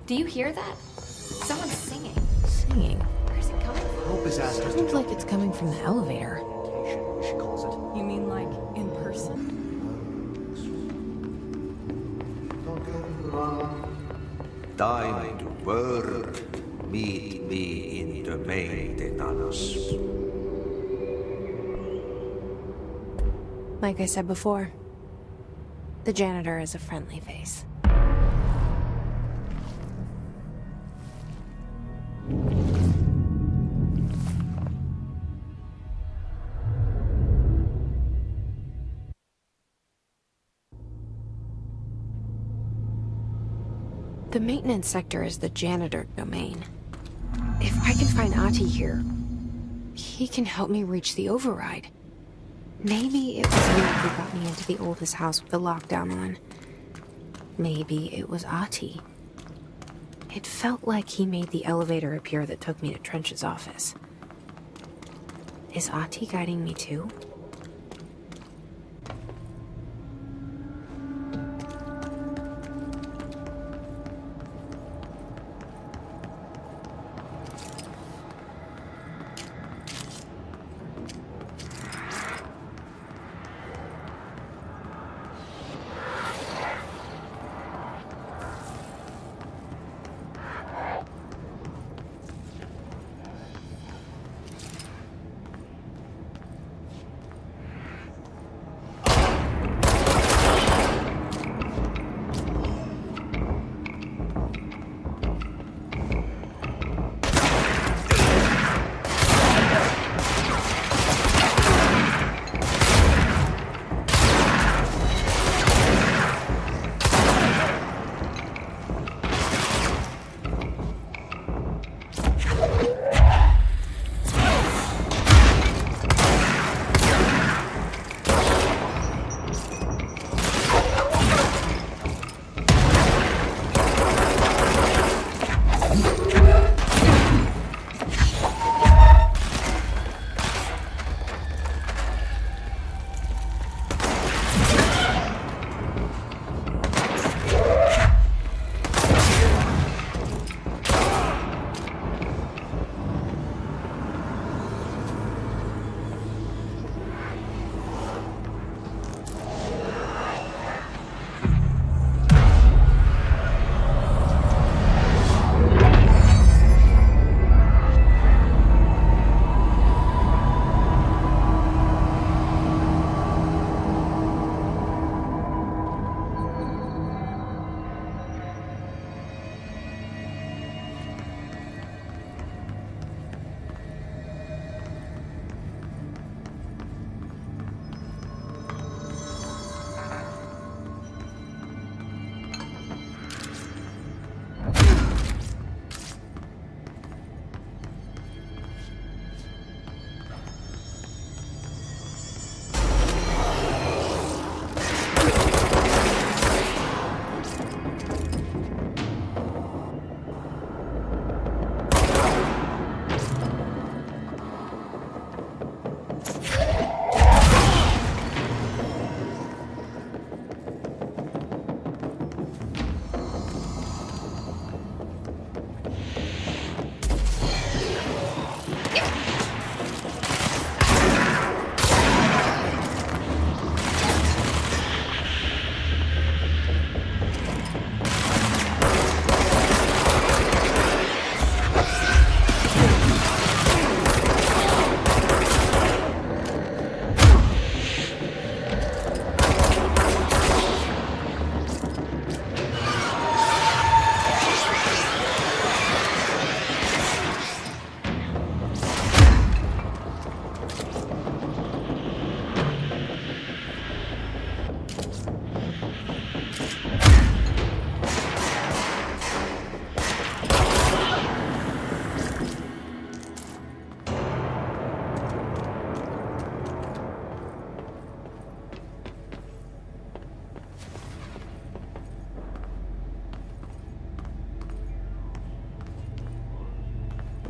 Do you hear that? Someone's singing. Singing? Where's it coming from? Hope has asked us to Sounds like it's coming from the elevator. she calls it. You mean like in person? Time to work. Meet me in the maintenance. Like I said before, the janitor is a friendly face. The maintenance sector is the janitor domain. If I can find Ahti here, he can help me reach the override. Maybe it was me who got me into the oldest house with the lockdown on. Maybe it was Ahti. It felt like he made the elevator appear that took me to Trench's office. Is Ahti guiding me too?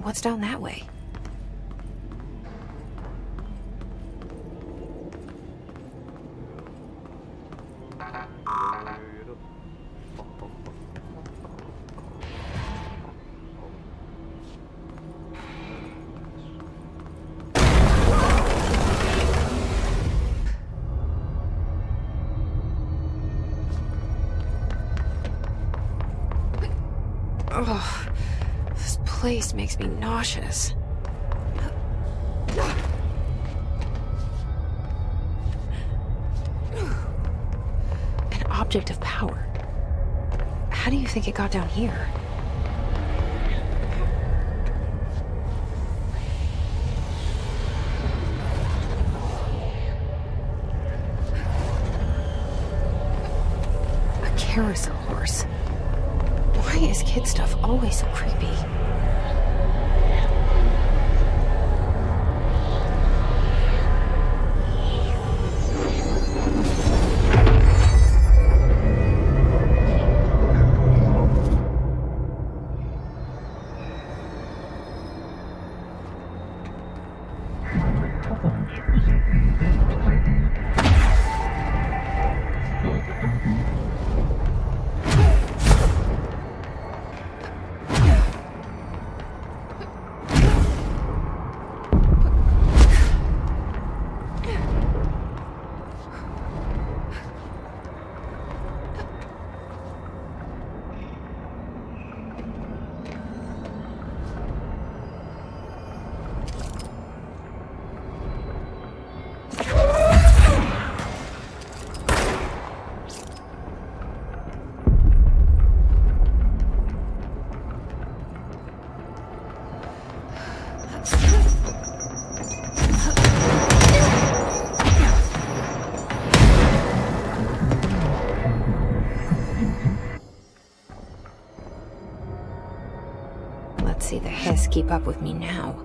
What's down that way? Ugh, this place makes me nauseous. An object of power. How do you think it got down here? A carousel horse. Why is kid stuff always so creepy? Let's see the hiss keep up with me now.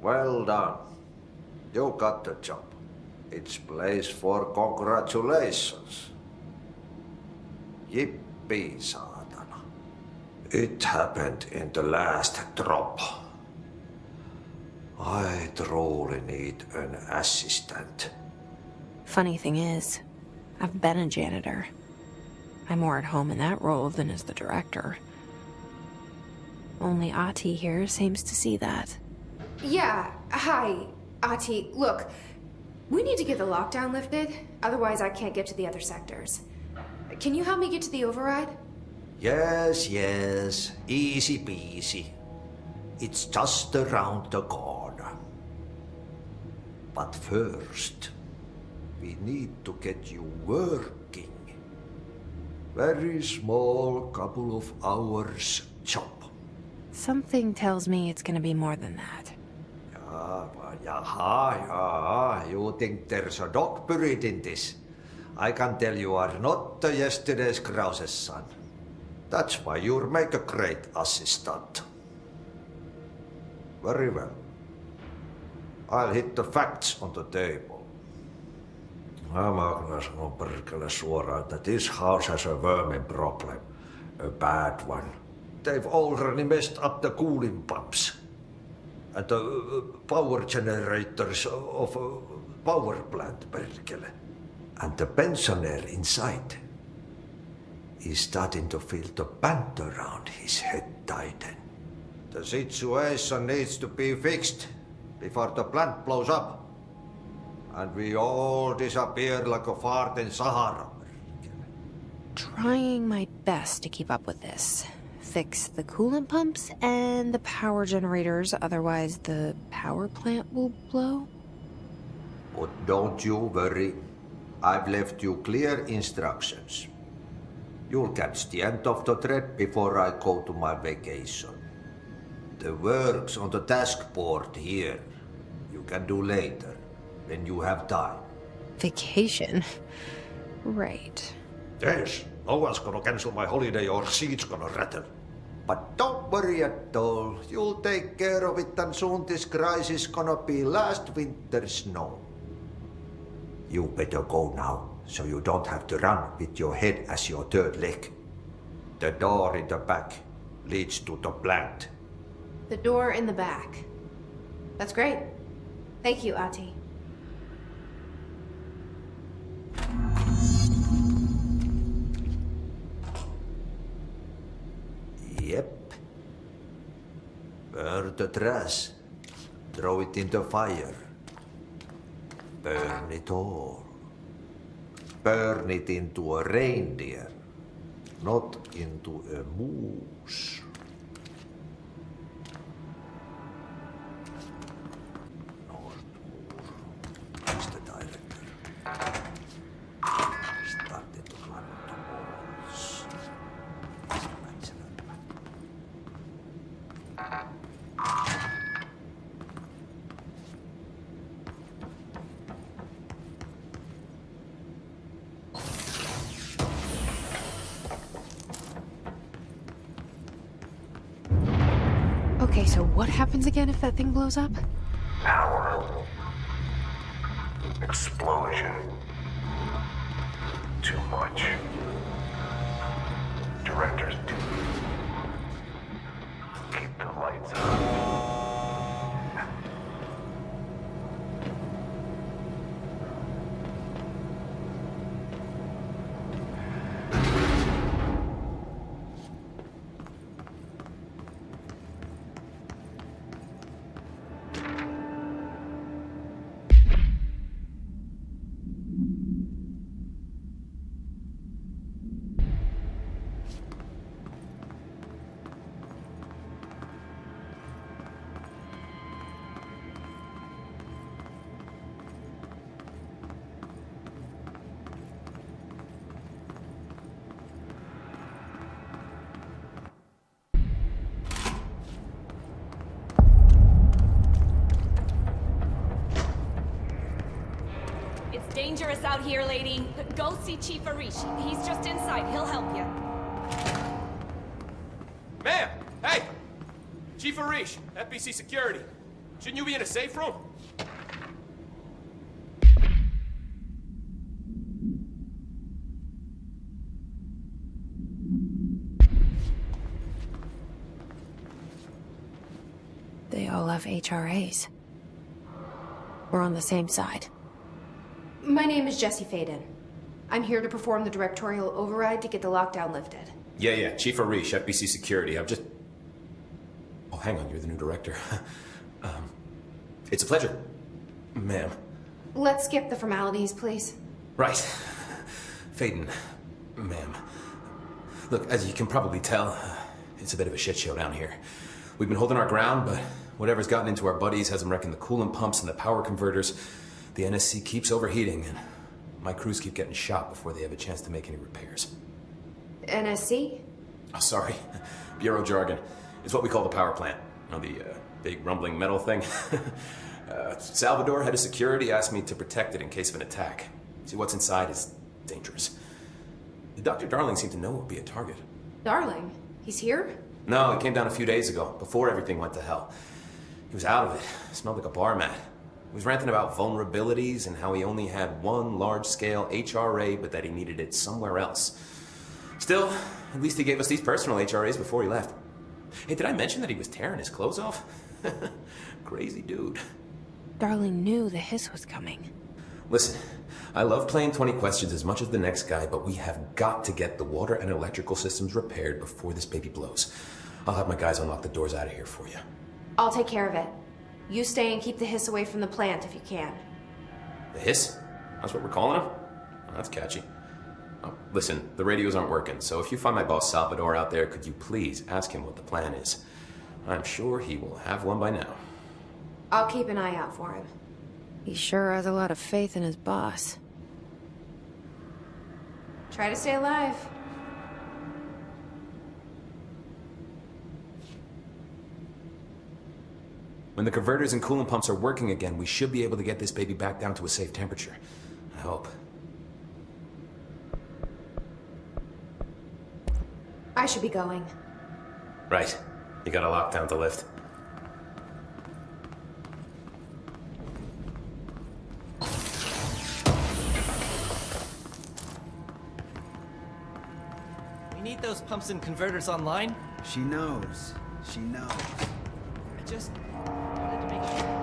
Well done. You got the job. It's place for congratulations. Yippee, saatana. It happened in the last drop. I truly need an assistant. Funny thing is, I've been a janitor. I'm more at home in that role than as the director. Only Ahti here seems to see that. Yeah, hi, Ahti. Look, we need to get the lockdown lifted, otherwise I can't get to the other sectors. Can you help me get to the override? Yes, easy peasy. It's just around the corner. But first, we need to get you working. Very small, couple of hours job. Something tells me it's gonna be more than that. You think there's a dog buried in this? I can tell you are not yesterday's Krause's son. That's why you'll make a great assistant. Very well. I'll hit the facts on the table. Mä kyllä sanon perkele suoraan, että this house has a vermin problem. A bad one. They've already messed up the cooling pumps. And the power generators of a power plant, perkele. And the pensioner inside is starting to feel the band around his head tighten. The situation needs to be fixed before the plant blows up. And we all disappear like a fart in Sahara. Trying my best to keep up with this. Fix the coolant pumps and the power generators, otherwise the power plant will blow. But don't you worry. I've left you clear instructions. You'll catch the end of the thread before I go to my vacation. The work's on the task board here. You can do later, when you have time. Vacation? Right. Yes, no one's gonna cancel my holiday or seat's gonna rattle. But don't worry at all. You'll take care of it and soon this crisis gonna be last winter's snow. You better go now, so you don't have to run with your head as your third leg. The door in the back leads to the plant. The door in the back. That's great. Thank you, Ati. Yep. Burn the trash. Throw it in the fire. Burn it all. Burn it into a reindeer, not into a moose. He's the director. Started to climb the walls. Okay, so what happens again if that thing blows up? Power. Explosion. Too much. Director's duty. Keep the lights on. It's dangerous out here, lady. Go see Chief Arish. He's just inside. He'll help you. Ma'am! Hey! Chief Arish, FBC Security. Shouldn't you be in a safe room? They all have HRAs. We're on the same side. My name is Jesse Faden. I'm here to perform the directorial override to get the lockdown lifted. Yeah, Chief Arish, FBC Security. I've just... Oh, hang on, you're the new director. It's a pleasure, ma'am. Let's skip the formalities, please. Right. Faden, ma'am. Look, as you can probably tell, it's a bit of a shit show down here. We've been holding our ground, but whatever's gotten into our buddies has them wrecking the coolant pumps and the power converters. The NSC keeps overheating, and my crews keep getting shot before they have a chance to make any repairs. NSC? Oh, sorry. Bureau jargon. It's what we call the power plant. You know, the big rumbling metal thing. Salvador, head of security, asked me to protect it in case of an attack. See, what's inside is dangerous. Dr. Darling seemed to know it would be a target. Darling? He's here? No, he came down a few days ago, before everything went to hell. He was out of it. Smelled like a bar mat. He was ranting about vulnerabilities and how he only had one large-scale HRA, but that he needed it somewhere else. Still, at least he gave us these personal HRAs before he left. Hey, did I mention that he was tearing his clothes off? Crazy dude. Darling knew the hiss was coming. Listen, I love playing 20 questions as much as the next guy, but we have got to get the water and electrical systems repaired before this baby blows. I'll have my guys unlock the doors out of here for you. I'll take care of it. You stay and keep the hiss away from the plant if you can. The hiss? That's what we're calling him? Oh, that's catchy. Oh, listen, the radios aren't working, so if you find my boss Salvador out there, could you please ask him what the plan is? I'm sure he will have one by now. I'll keep an eye out for him. He sure has a lot of faith in his boss. Try to stay alive. When the converters and coolant pumps are working again, we should be able to get this baby back down to a safe temperature. I hope. I should be going. Right. You gotta lock down the lift. We need those pumps and converters online. She knows. She knows. I just wanted to make sure.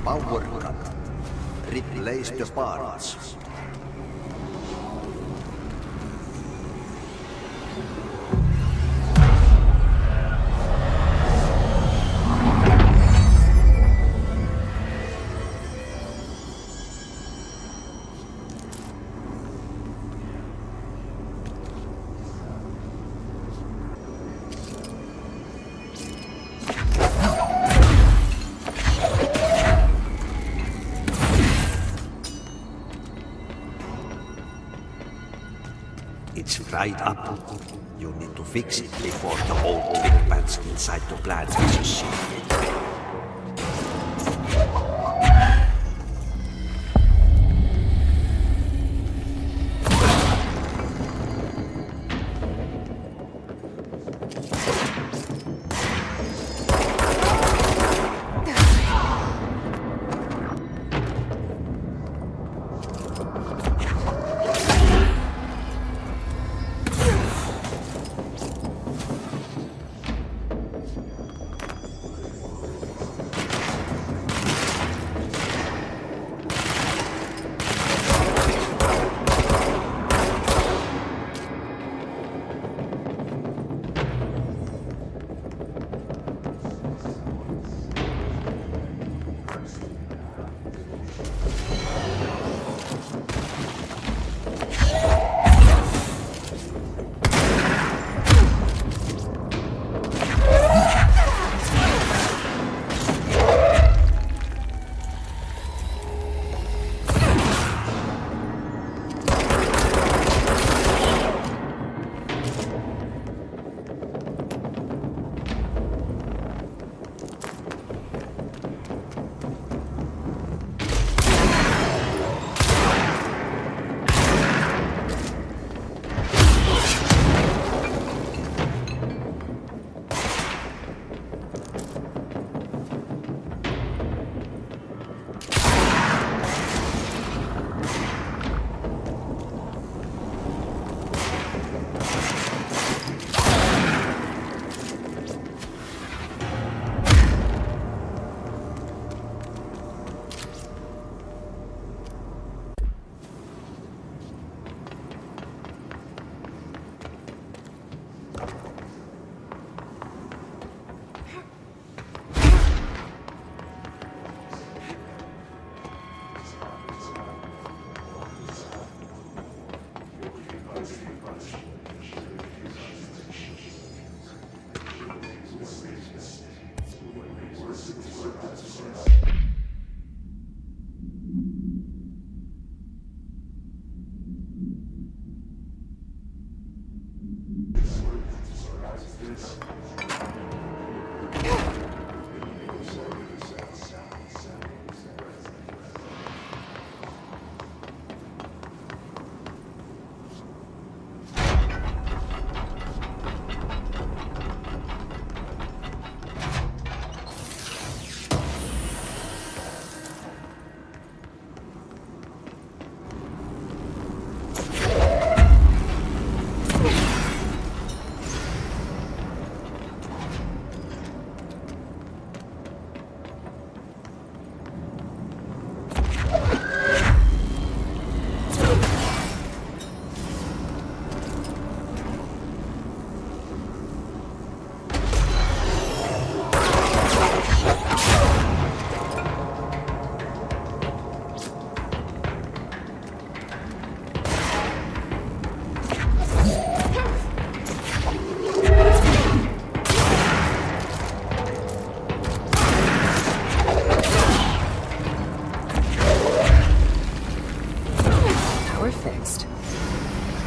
Power cut. Replace the parts. It's right up. You need to fix it before the old twin pads inside the plant is shifted.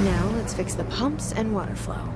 Now let's fix the pumps and water flow.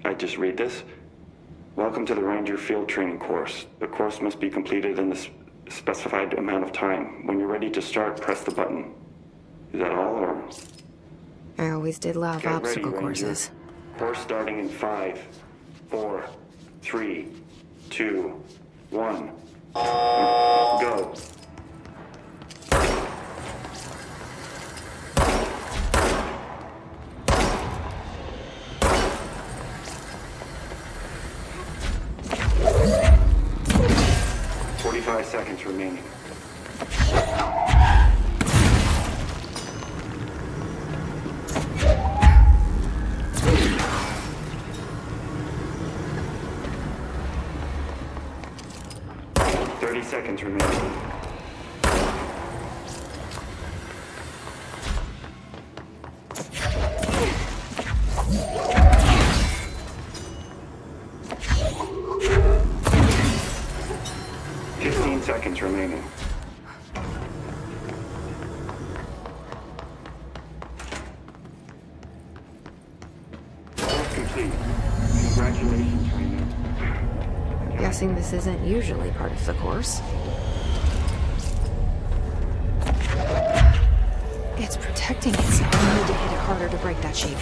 I just read this. Welcome to the Ranger Field Training course. The course must be completed in the specified amount of time. When you're ready to start, press the button. Is that all, or? I always did love Get obstacle ready, Ranger. courses. Course starting in 5, 4, 3, 2, 1. Go. Seconds remaining. Seconds remaining. Seconds remaining. guessing this isn't usually part of the course. It's protecting itself. I need to hit it harder to break that shape.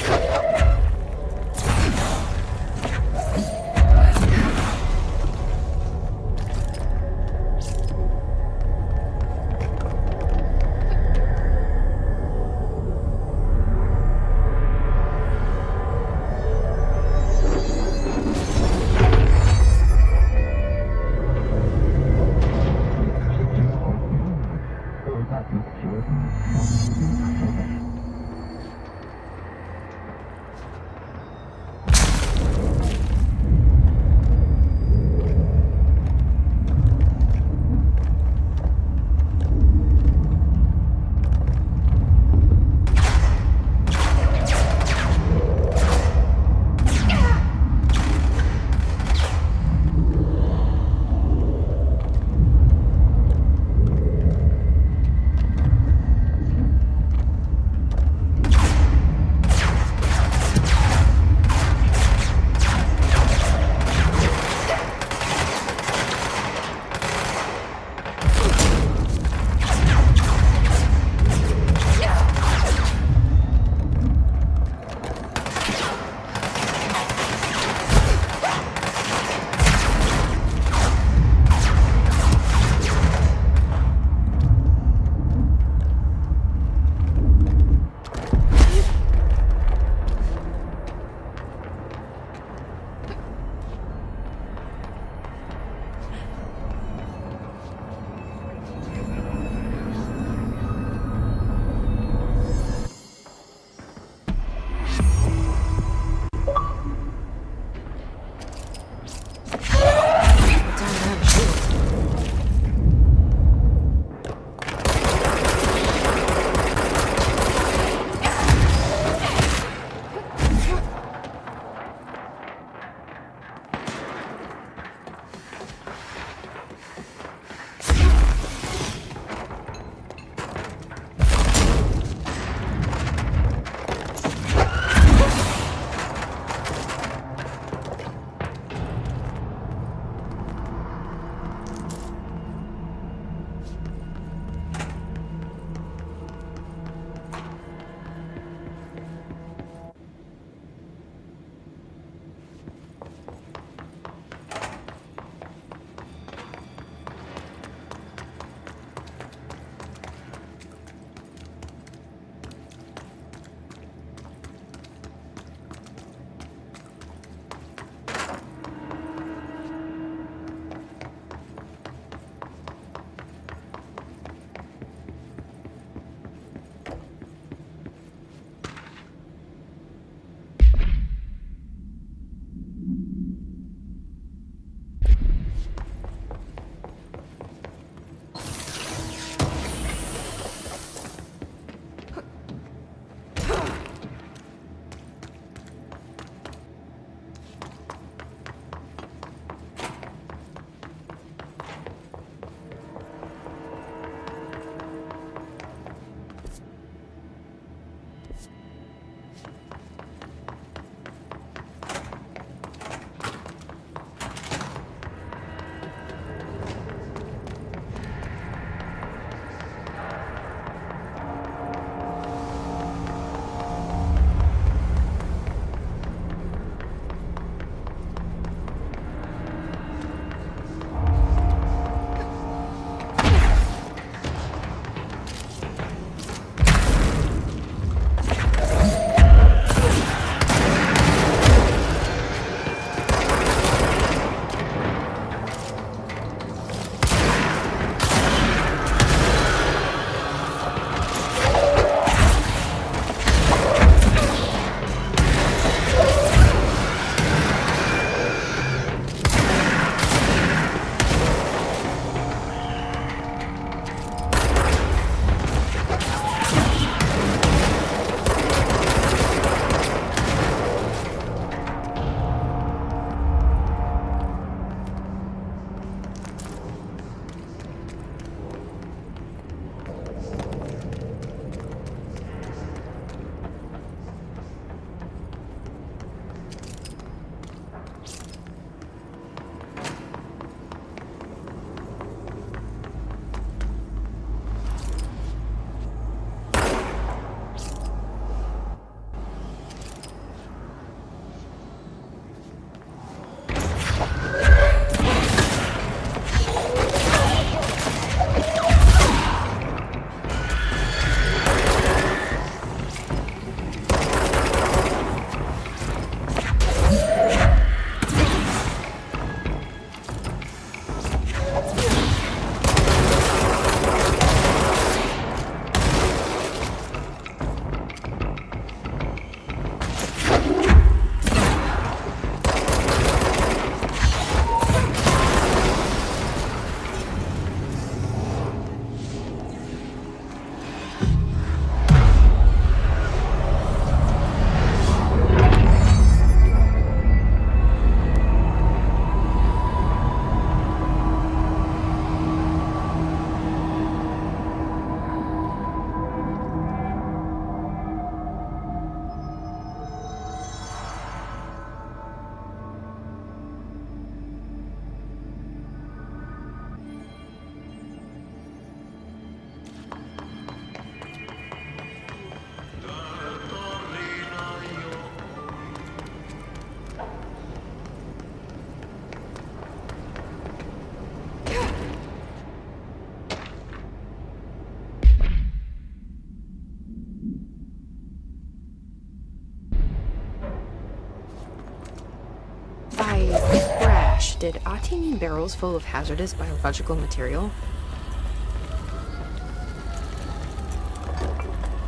Did Ati mean barrels full of hazardous biological material?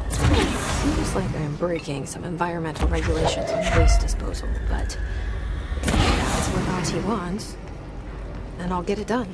Seems like I'm breaking some environmental regulations on waste disposal, but if that's what Ati wants, then I'll get it done.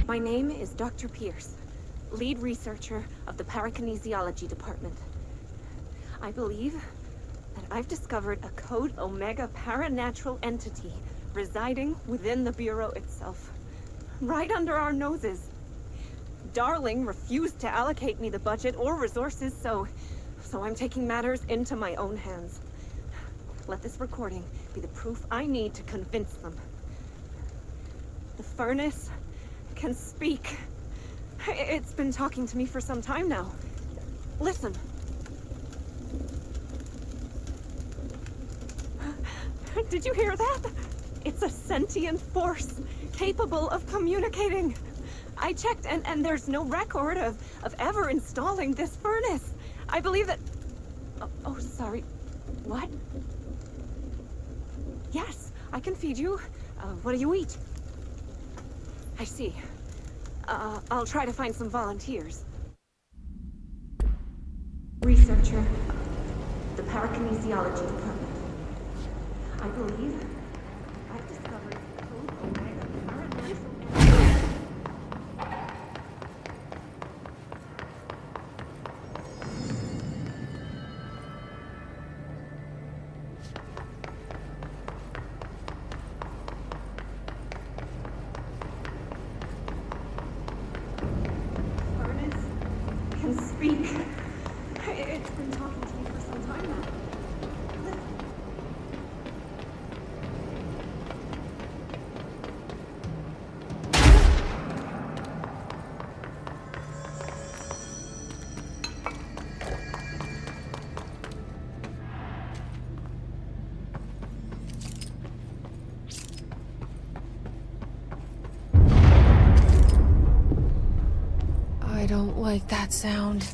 My name is Dr. Pierce, lead researcher of the Parakinesiology Department. I believe that I've discovered a Code Omega paranatural entity residing within the Bureau itself, right under our noses. Darling refused to allocate me the budget or resources, so I'm taking matters into my own hands. Let this recording be the proof I need to convince them. The furnace can speak. It's been talking to me for some time now. Listen. Did you hear that? It's a sentient force, capable of communicating. I checked, and there's no record of ever installing this furnace. I believe that... Oh, sorry. What? Yes, I can feed you. What do you eat? I see. I'll try to find some volunteers. Researcher, the Parakinesiology Department. I believe I've discovered Code Omega paranatural. Furnace can speak. It's been talking to me for some time now. I don't like that sound.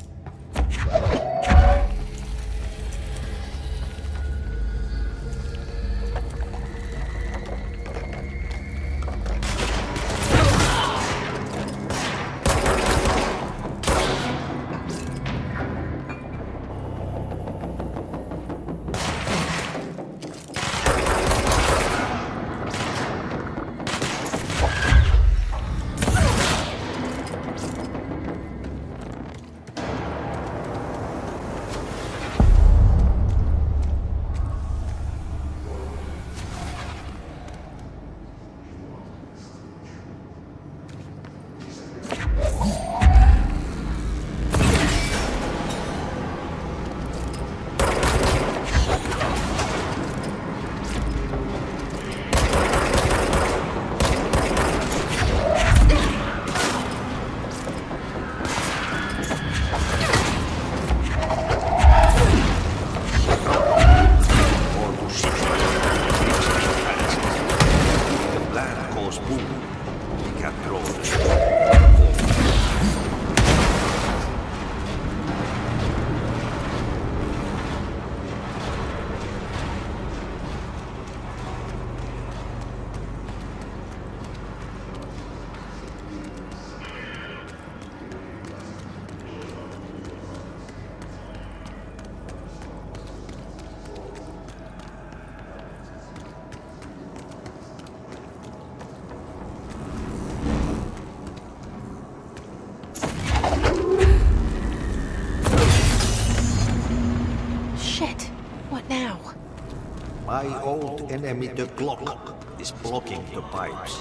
My old enemy, the clock, is blocking the pipes.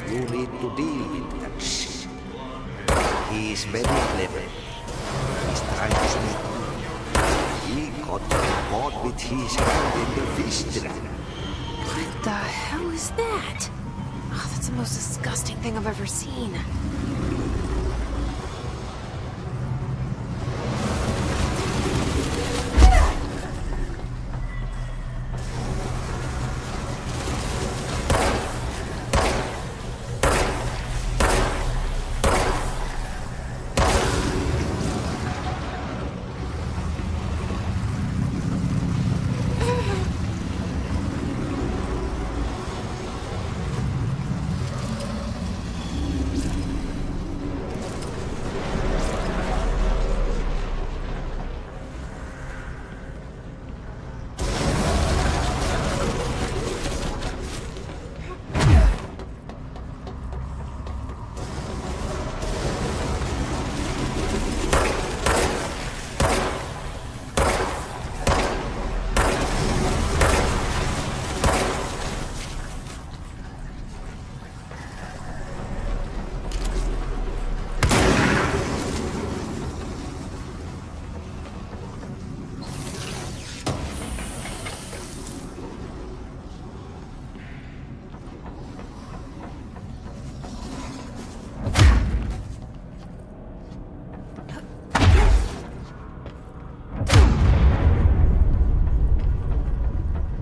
You need to deal with that shit. He is very clever. He's trying to sneak you. He got caught with his hand in the fish trap. What the hell is that? Oh, that's the most disgusting thing I've ever seen.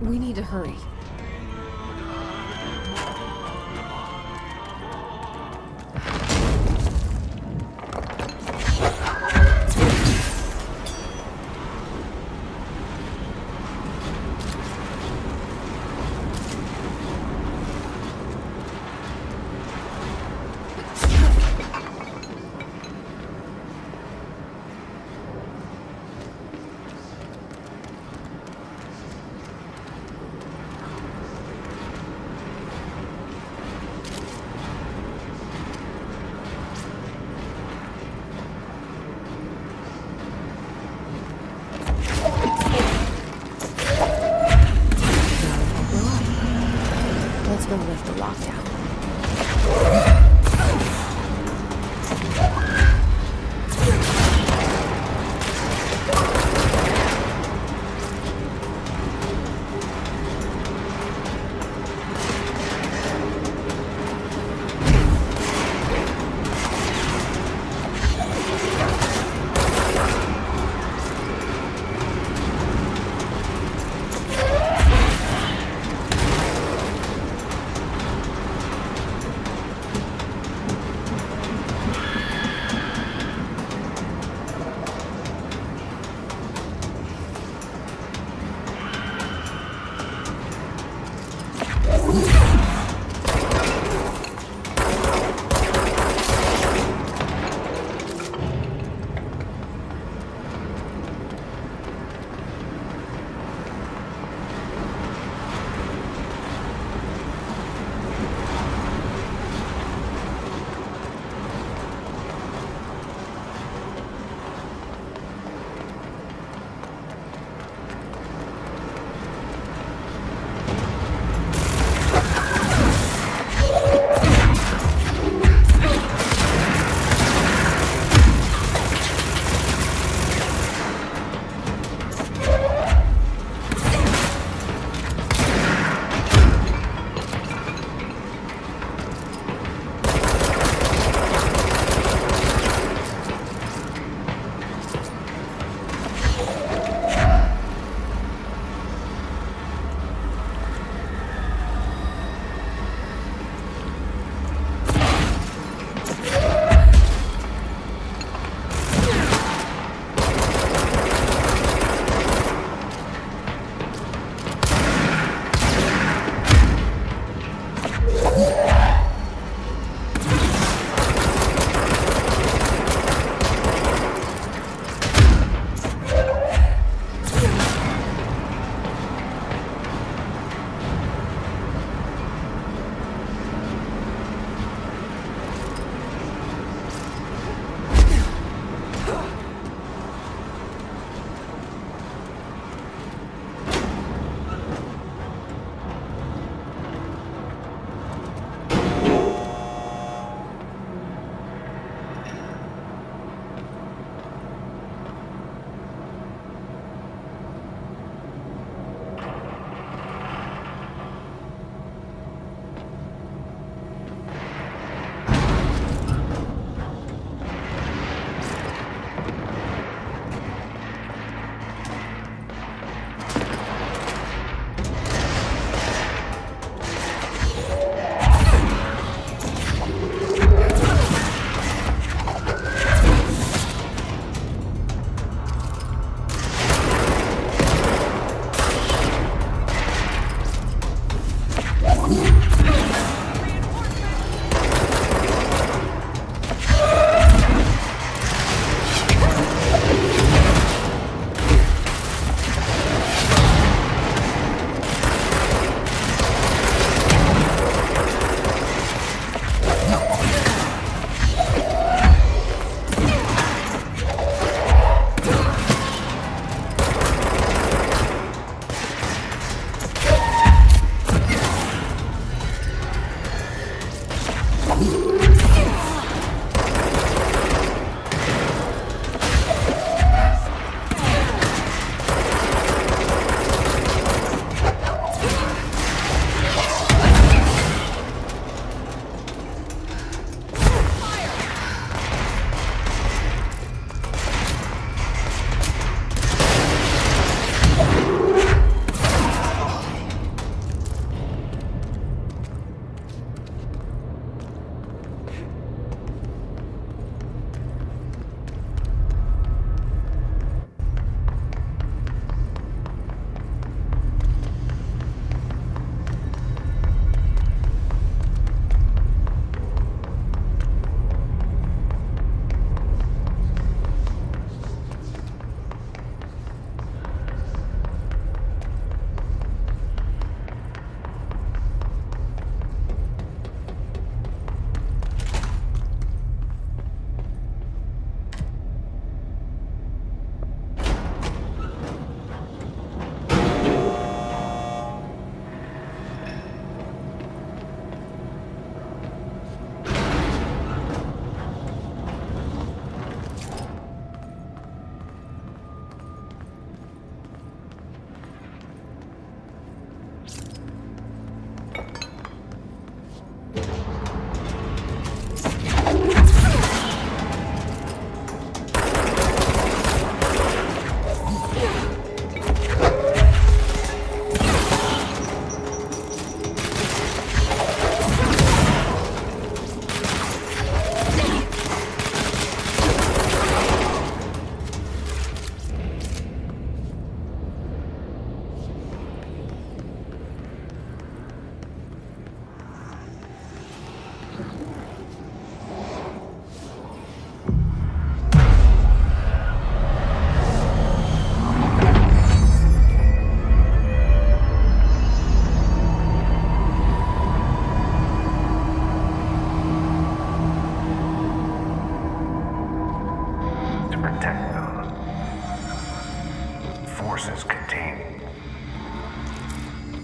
We need to hurry. Let's go lift the lockdown.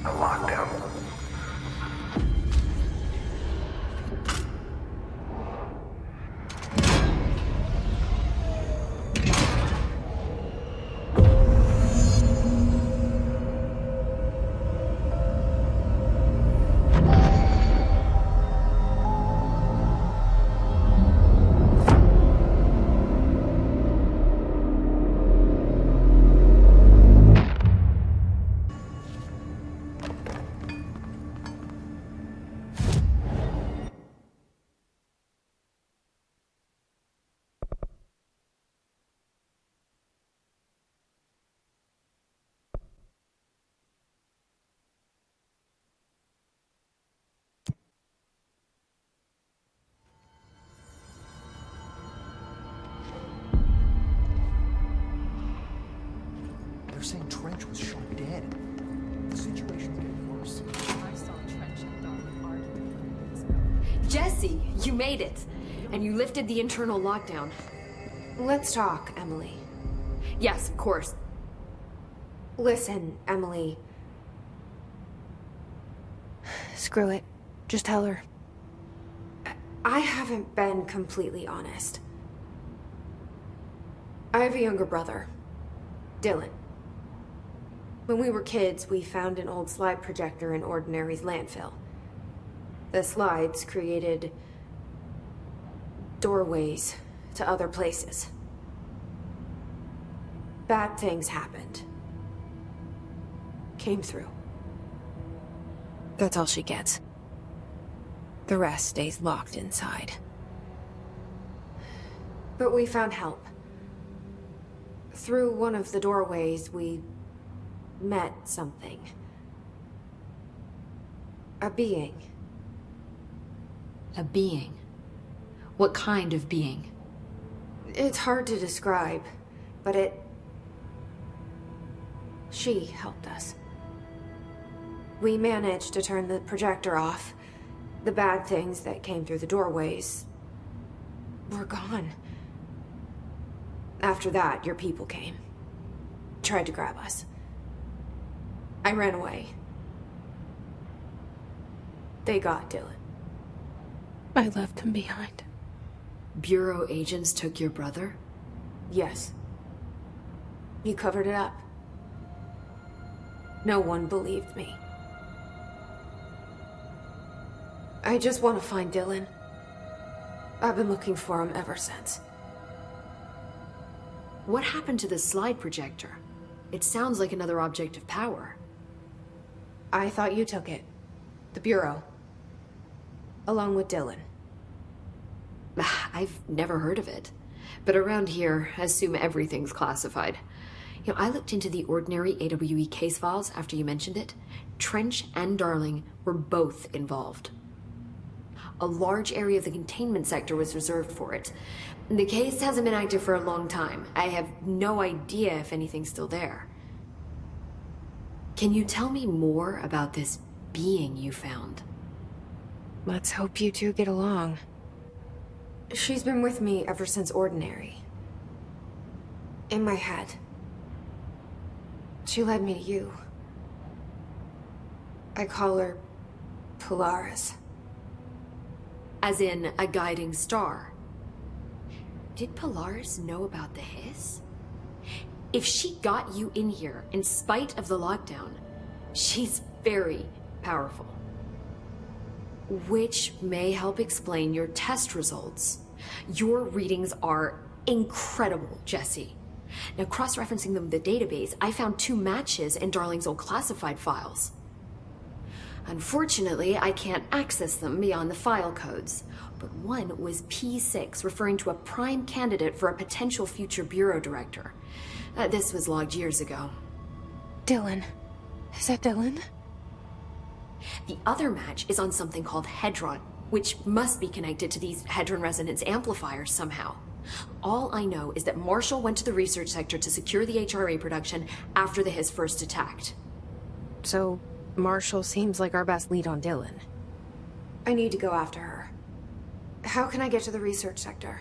A lockdown. They're saying Trench was shot dead. The situation's getting worse. I saw Trench and Darwin arguing a few days ago. Jesse, you made it! And you lifted the internal lockdown. Let's talk, Emily. Yes, of course. Listen, Emily. Screw it. Just tell her. I haven't been completely honest. I have a younger brother, Dylan. When we were kids, we found an old slide projector in Ordinary's landfill. The slides created doorways to other places. Bad things happened. Came through. That's all she gets. The rest stays locked inside. But we found help. Through one of the doorways, we met something. A being. A being? What kind of being? It's hard to describe, but she helped us. We managed to turn the projector off. The bad things that came through the doorways were gone. After that, your people came. Tried to grab us. I ran away. They got Dylan. I left him behind. Bureau agents took your brother? Yes. You covered it up. No one believed me. I just want to find Dylan. I've been looking for him ever since. What happened to the slide projector? It sounds like another object of power. I thought you took it. The Bureau. Along with Dylan. I've never heard of it. But around here, I assume everything's classified. You know, I looked into the Ordinary AWE case files after you mentioned it. Trench and Darling were both involved. A large area of the containment sector was reserved for it. The case hasn't been active for a long time. I have no idea if anything's still there. Can you tell me more about this being you found? Let's hope you two get along. She's been with me ever since Ordinary. In my head. She led me to you. I call her Polaris. As in a guiding star. Did Polaris know about the hiss? If she got you in here in spite of the lockdown, she's very powerful. Which may help explain your test results. Your readings are incredible, Jesse. Now, cross-referencing them with the database, I found 2 matches in Darling's old classified files. Unfortunately, I can't access them beyond the file codes, but one was P6, referring to a prime candidate for a potential future bureau director. This was logged years ago. Dylan. Is that Dylan? The other match is on something called Hedron, which must be connected to these Hedron resonance amplifiers somehow. All I know is that Marshall went to the research sector to secure the HRA production after the hiss first attacked. So, Marshall seems like our best lead on Dylan. I need to go after her. How can I get to the research sector?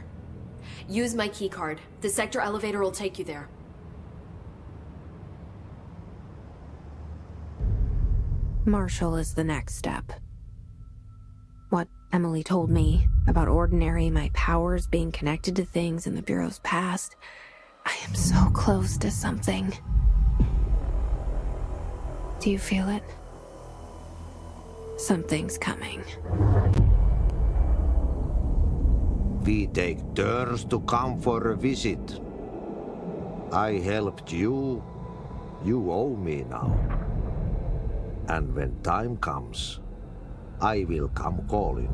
Use my keycard. The sector elevator will take you there. Marshall is the next step. What Emily told me about Ordinary, my powers being connected to things in the Bureau's past, I am so close to something. Do you feel it? Something's coming. We take turns to come for a visit. I helped you. You owe me now. And when time comes, I will come calling.